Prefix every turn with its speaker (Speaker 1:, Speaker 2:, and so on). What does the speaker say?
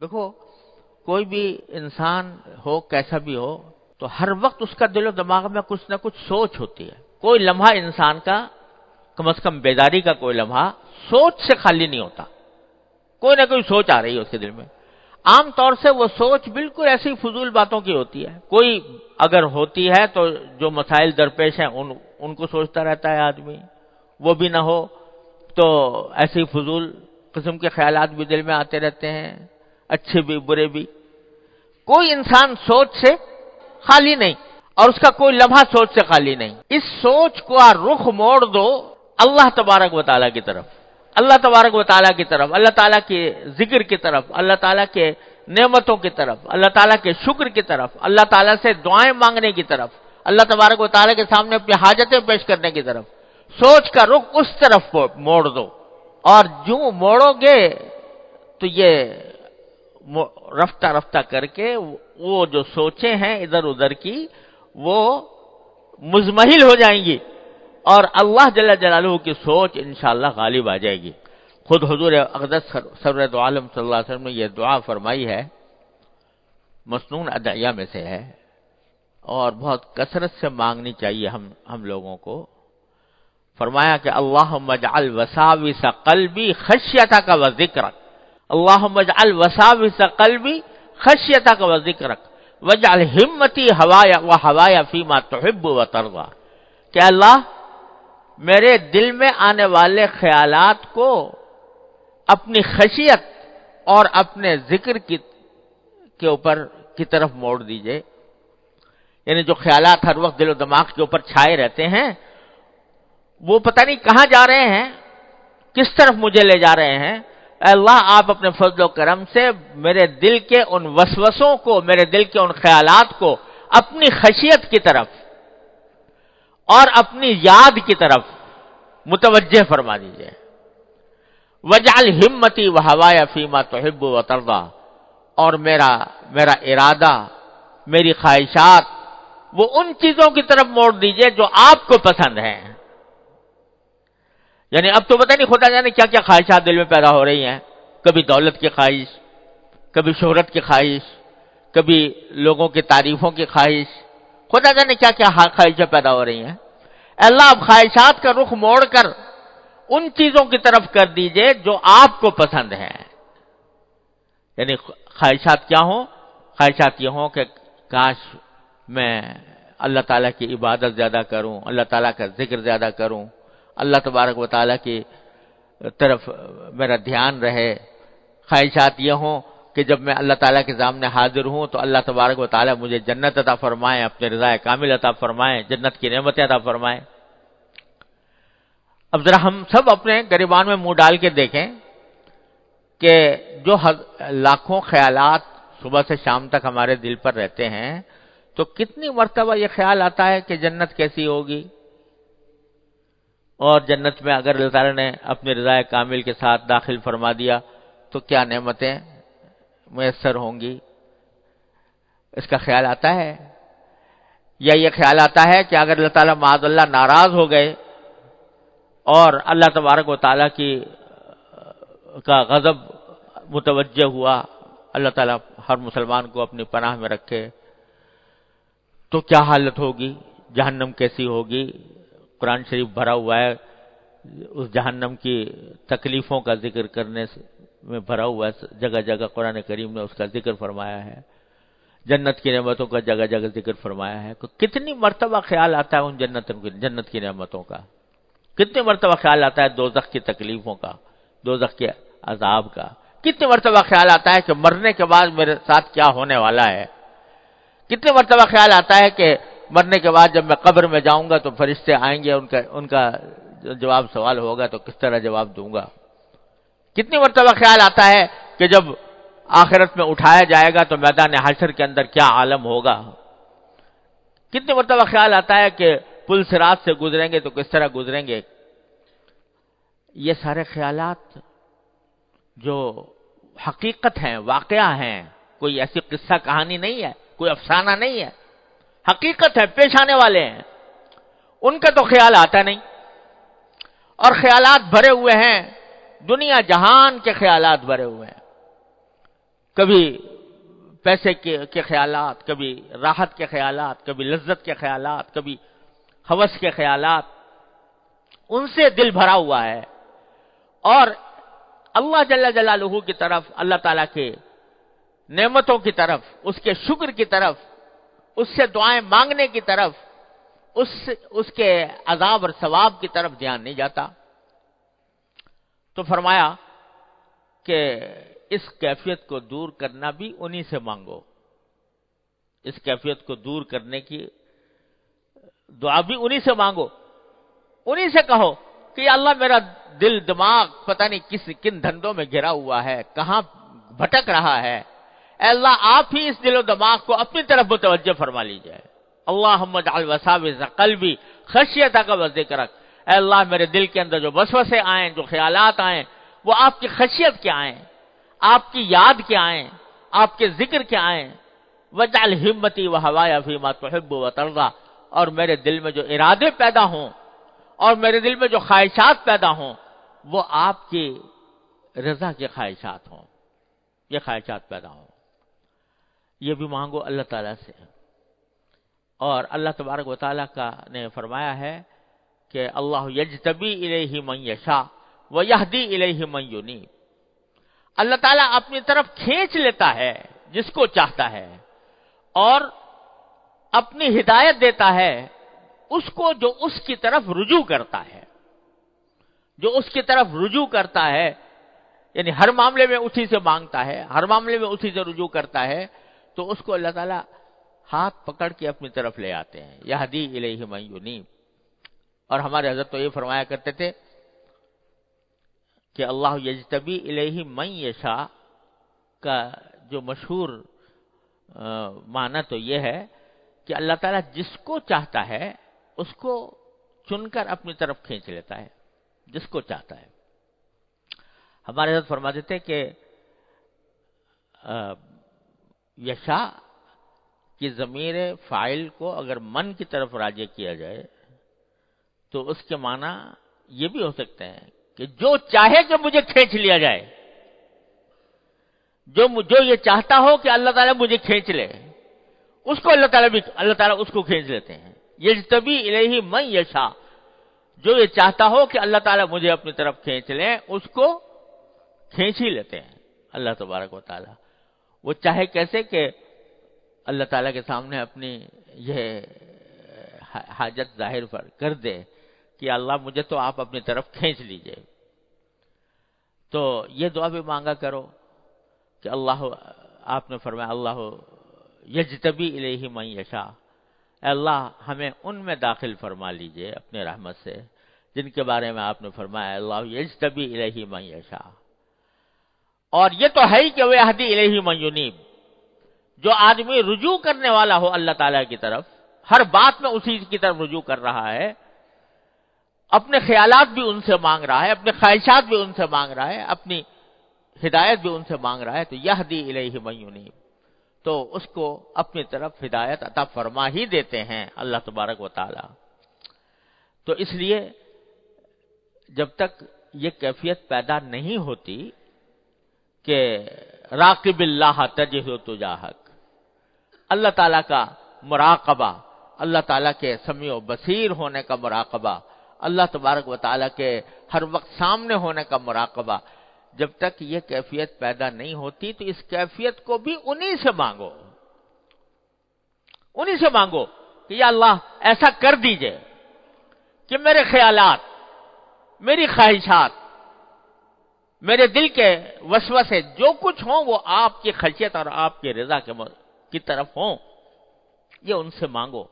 Speaker 1: دیکھو کوئی بھی انسان ہو کیسا بھی ہو تو ہر وقت اس کا دل و دماغ میں کچھ نہ کچھ سوچ ہوتی ہے. کوئی لمحہ انسان کا کم از کم بیداری کا کوئی لمحہ سوچ سے خالی نہیں ہوتا. کوئی نہ کوئی سوچ آ رہی ہے اس کے دل میں. عام طور سے وہ سوچ بالکل ایسی فضول باتوں کی ہوتی ہے. کوئی اگر ہوتی ہے تو جو مسائل درپیش ہیں ان کو سوچتا رہتا ہے آدمی. وہ بھی نہ ہو تو ایسی فضول قسم کے خیالات بھی دل میں آتے رہتے ہیں، اچھے بھی برے بھی. کوئی انسان سوچ سے خالی نہیں اور اس کا کوئی لمحہ سوچ سے خالی نہیں. اس سوچ کو رخ موڑ دو اللہ تبارک و تعالیٰ کی طرف، اللہ تبارک و تعالیٰ کی طرف، اللہ تعالیٰ کے ذکر کی طرف، اللہ تعالیٰ کے نعمتوں کی طرف، اللہ تعالیٰ کے شکر کی طرف، اللہ تعالیٰ سے دعائیں مانگنے کی طرف، اللہ تبارک و تعالیٰ کے سامنے اپنی حاجتیں پیش کرنے کی طرف. سوچ کا رخ اس طرف موڑ دو، اور جو موڑو گے تو یہ رفتہ رفتہ کر کے وہ جو سوچیں ہیں ادھر ادھر کی وہ مزمحل ہو جائیں گی اور اللہ جل جلالہ کی سوچ انشاءاللہ غالب آ جائے گی. خود حضور اقدس سرور دو عالم صلی اللہ علیہ وسلم نے یہ دعا فرمائی ہے، مسنون ادعیہ میں سے ہے اور بہت کثرت سے مانگنی چاہیے ہم لوگوں کو. فرمایا کہ اللہم اجعل وساوس قلبی خشیتک و ذکرک، اللہم اجعل وساوس قلبی خشیتک و ذکرک واجعل ہمتی ہوایا و ہوایا فیما تحب و ترضی. کہ اللہ میرے دل میں آنے والے خیالات کو اپنی خشیت اور اپنے ذکر کے اوپر کی طرف موڑ دیجئے. یعنی جو خیالات ہر وقت دل و دماغ کے اوپر چھائے رہتے ہیں وہ پتہ نہیں کہاں جا رہے ہیں، کس طرف مجھے لے جا رہے ہیں. اے اللہ آپ اپنے فضل و کرم سے میرے دل کے ان وسوسوں کو، میرے دل کے ان خیالات کو اپنی خشیت کی طرف اور اپنی یاد کی طرف متوجہ فرما دیجئے. وجعل ہمتی و ہوایا فیما تحب و ترضی، اور میرا ارادہ، میری خواہشات وہ ان چیزوں کی طرف موڑ دیجئے جو آپ کو پسند ہیں. یعنی اب تو پتہ نہیں خدا جانے کیا کیا خواہشات دل میں پیدا ہو رہی ہیں. کبھی دولت کی خواہش، کبھی شہرت کی خواہش، کبھی لوگوں کی تعریفوں کی خواہش، خدا جانے کیا کیا خواہشیں پیدا ہو رہی ہیں. اللہ اب خواہشات کا رخ موڑ کر ان چیزوں کی طرف کر دیجئے جو آپ کو پسند ہیں. یعنی خواہشات کیا ہوں؟ خواہشات یہ ہوں کہ کاش میں اللہ تعالیٰ کی عبادت زیادہ کروں، اللہ تعالیٰ کا ذکر زیادہ کروں، اللہ تبارک و تعالیٰ کی طرف میرا دھیان رہے. خواہشات یہ ہوں کہ جب میں اللہ تعالیٰ کے سامنے حاضر ہوں تو اللہ تبارک و تعالیٰ مجھے جنت عطا فرمائے، اپنے رضا کامل عطا فرمائے، جنت کی نعمتیں عطا فرمائے. اب ذرا ہم سب اپنے گریبان میں منہ ڈال کے دیکھیں کہ جو لاکھوں خیالات صبح سے شام تک ہمارے دل پر رہتے ہیں تو کتنی مرتبہ یہ خیال آتا ہے کہ جنت کیسی ہوگی، اور جنت میں اگر اللہ تعالیٰ نے اپنی رضا کامل کے ساتھ داخل فرما دیا تو کیا نعمتیں میسر ہوں گی. اس کا خیال آتا ہے. یا یہ خیال آتا ہے کہ اگر اللہ تعالیٰ معاذ اللہ ناراض ہو گئے اور اللہ تبارک و تعالیٰ کا غضب متوجہ ہوا، اللہ تعالیٰ ہر مسلمان کو اپنی پناہ میں رکھے، تو کیا حالت ہوگی، جہنم کیسی ہوگی. قرآن شریف بھرا ہوا ہے اس جہنم کی تکلیفوں کا ذکر کرنے میں بھرا ہوا ہے. جگہ جگہ قرآن کریم نے اس کا ذکر فرمایا ہے، جنت کی نعمتوں کا جگہ جگہ ذکر فرمایا ہے. کتنی مرتبہ خیال آتا ہے ان جنت کی نعمتوں کا، کتنی مرتبہ خیال آتا ہے دوزخ کی تکلیفوں کا، دوزخ کے عذاب کا. کتنی مرتبہ خیال آتا ہے کہ مرنے کے بعد میرے ساتھ کیا ہونے والا ہے. کتنی مرتبہ خیال آتا ہے کہ مرنے کے بعد جب میں قبر میں جاؤں گا تو فرشتے آئیں گے، ان کا جواب سوال ہوگا تو کس طرح جواب دوں گا. کتنی مرتبہ خیال آتا ہے کہ جب آخرت میں اٹھایا جائے گا تو میدان حشر کے اندر کیا عالم ہوگا. کتنی مرتبہ خیال آتا ہے کہ پل صراط سے گزریں گے تو کس طرح گزریں گے. یہ سارے خیالات جو حقیقت ہیں، واقعہ ہیں، کوئی ایسی قصہ کہانی نہیں ہے، کوئی افسانہ نہیں ہے، حقیقت ہے، پیش آنے والے ہیں. ان کا تو خیال آتا نہیں. اور خیالات بھرے ہوئے ہیں، دنیا جہان کے خیالات بھرے ہوئے ہیں. کبھی پیسے کے خیالات، کبھی راحت کے خیالات، کبھی لذت کے خیالات، کبھی ہوس کے خیالات، ان سے دل بھرا ہوا ہے، اور اللہ جل جلالہ کی طرف، اللہ تعالیٰ کے نعمتوں کی طرف، اس کے شکر کی طرف، اس سے دعائیں مانگنے کی طرف، اس کے عذاب اور ثواب کی طرف دھیان نہیں جاتا۔ تو فرمایا کہ اس کیفیت کو دور کرنا بھی انہی سے مانگو، اس کیفیت کو دور کرنے کی دعا بھی انہی سے مانگو، انہی سے کہو کہ یا اللہ میرا دل دماغ پتہ نہیں کن دھندوں میں گھرا ہوا ہے، کہاں بھٹک رہا ہے، اے اللہ آپ ہی اس دل و دماغ کو اپنی طرف متوجہ فرما لیجئے۔ اللہم اجعل وساوس قلبی خشیتک و ذکرک، اے اللہ میرے دل کے اندر جو وسوسے آئیں، جو خیالات آئیں، وہ آپ کی خشیت کے آئیں، آپ کی یاد کے آئیں، آپ کے ذکر کے آئیں۔ وجعل ہمتی و ہوایا فیما تحب و ترضی، اور میرے دل میں جو ارادے پیدا ہوں اور میرے دل میں جو خواہشات پیدا ہوں وہ آپ کی رضا کے خواہشات ہوں، یہ خواہشات پیدا ہوں۔ یہ بھی مانگو اللہ تعالیٰ سے۔ اور اللہ تبارک و تعالیٰ نے فرمایا ہے کہ اللہ یجتبی الیہ من یشاء ویہدی الیہ من ینیب، اللہ تعالیٰ اپنی طرف کھینچ لیتا ہے جس کو چاہتا ہے، اور اپنی ہدایت دیتا ہے اس کو جو اس کی طرف رجوع کرتا ہے، جو اس کی طرف رجوع کرتا ہے، یعنی ہر معاملے میں اسی سے مانگتا ہے، ہر معاملے میں اسی سے رجوع کرتا ہے، تو اس کو اللہ تعالیٰ ہاتھ پکڑ کے اپنی طرف لے آتے ہیں۔ یہدی الیہ من ینیب۔ اور ہمارے حضرت تو یہ فرمایا کرتے تھے کہ اللہ یجتبی الیہ من یشاء کا جو مشہور معنی تو یہ ہے کہ اللہ تعالیٰ جس کو چاہتا ہے اس کو چن کر اپنی طرف کھینچ لیتا ہے، جس کو چاہتا ہے۔ ہمارے حضرت فرماتے تھے کہ یشاء کی ضمیر فاعل کو اگر من کی طرف راجع کیا جائے تو اس کے معنی یہ بھی ہو سکتے ہیں کہ جو چاہے کہ مجھے کھینچ لیا جائے، جو یہ چاہتا ہو کہ اللہ تعالیٰ مجھے کھینچ لے، اس کو اللہ تعالیٰ اس کو کھینچ لیتے ہیں۔ یجتبی الیہ من یشاء، جو یہ چاہتا ہو کہ اللہ تعالیٰ مجھے اپنی طرف کھینچ لیں اس کو کھینچ ہی لیتے ہیں اللہ تبارک و تعالیٰ۔ وہ چاہے کیسے کہ اللہ تعالیٰ کے سامنے اپنی یہ حاجت ظاہر کر دے کہ اللہ مجھے تو آپ اپنی طرف کھینچ لیجئے۔ تو یہ دعا بھی مانگا کرو کہ اللہ، آپ نے فرمایا اللہ یجتبی الیہ من یشاء، اے اللہ ہمیں ان میں داخل فرما لیجئے اپنے رحمت سے جن کے بارے میں آپ نے فرمایا اللہ یجتبی الیہ من یشاء۔ اور یہ تو ہے ہی کہ ویہدی الیہ من ینیب، جو آدمی رجوع کرنے والا ہو اللہ تعالیٰ کی طرف، ہر بات میں اسی کی طرف رجوع کر رہا ہے، اپنے خیالات بھی ان سے مانگ رہا ہے، اپنے خواہشات بھی ان سے مانگ رہا ہے، اپنی ہدایت بھی ان سے مانگ رہا ہے، تو یہدی الیہ من ینیب، تو اس کو اپنی طرف ہدایت عطا فرما ہی دیتے ہیں اللہ تبارک و تعالی۔ تو اس لیے جب تک یہ کیفیت پیدا نہیں ہوتی کہ راقب اللہ تجد تجاہک، اللہ تعالیٰ کا مراقبہ، اللہ تعالیٰ کے سمیع و بصیر ہونے کا مراقبہ، اللہ تبارک و تعالیٰ کے ہر وقت سامنے ہونے کا مراقبہ، جب تک یہ کیفیت پیدا نہیں ہوتی تو اس کیفیت کو بھی انہی سے مانگو، انہی سے مانگو کہ یا اللہ ایسا کر دیجئے کہ میرے خیالات، میری خواہشات، میرے دل کے وسوسے جو کچھ ہوں وہ آپ کی خشیت اور آپ کی رضا کی طرف ہوں، یہ ان سے مانگو۔